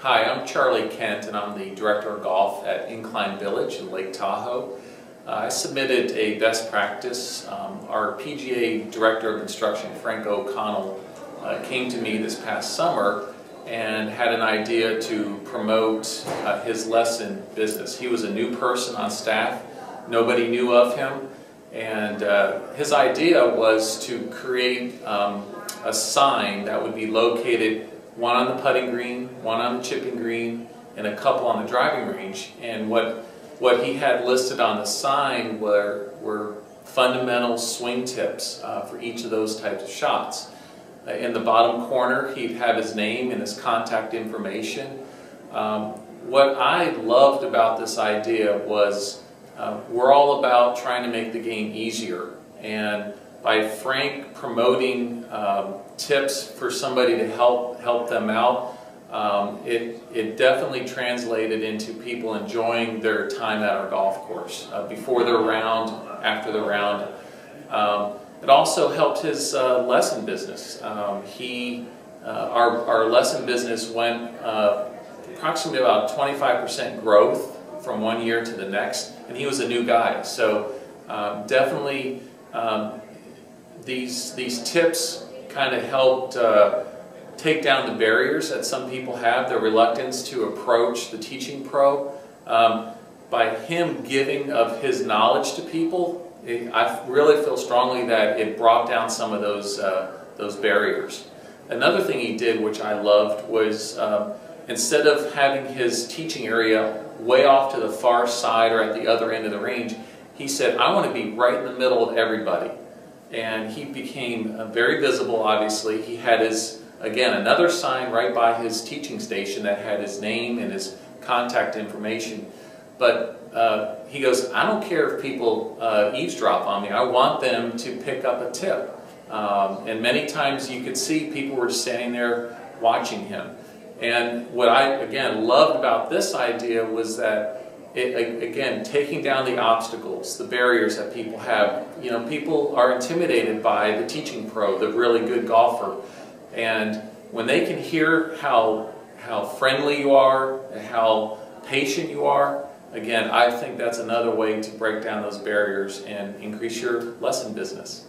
Hi, I'm Charlie Kent and I'm the Director of Golf at Incline Village in Lake Tahoe. I submitted a best practice. Our PGA Director of Instruction, Frank O'Connell, came to me this past summer and had an idea to promote his lesson business. He was a new person on staff. Nobody knew of him, and his idea was to create a sign that would be located one on the putting green, one on the chipping green, and a couple on the driving range. And what he had listed on the sign were fundamental swing tips for each of those types of shots. In the bottom corner, he'd have his name and his contact information. What I loved about this idea was we're all about trying to make the game easier. And by Frank promoting tips for somebody to help them out, it definitely translated into people enjoying their time at our golf course, before their round, after the round. It also helped his lesson business. Our lesson business went approximately about 25% growth from one year to the next, and he was a new guy. So definitely these tips kind of helped take down the barriers that some people have, their reluctance to approach the teaching pro. By him giving of his knowledge to people, I really feel strongly that it brought down some of those barriers. Another thing he did, which I loved, was instead of having his teaching area way off to the far side or at the other end of the range, he said, I want to be right in the middle of everybody. And he became very visible, obviously. He had again, another sign right by his teaching station that had his name and his contact information. But he goes, I don't care if people eavesdrop on me. I want them to pick up a tip. And many times you could see people were standing there watching him. And what I, again, loved about this idea was that again, taking down the obstacles, the barriers that people have. You know, people are intimidated by the teaching pro, the really good golfer. And when they can hear how friendly you are, how patient you are, again, I think that's another way to break down those barriers and increase your lesson business.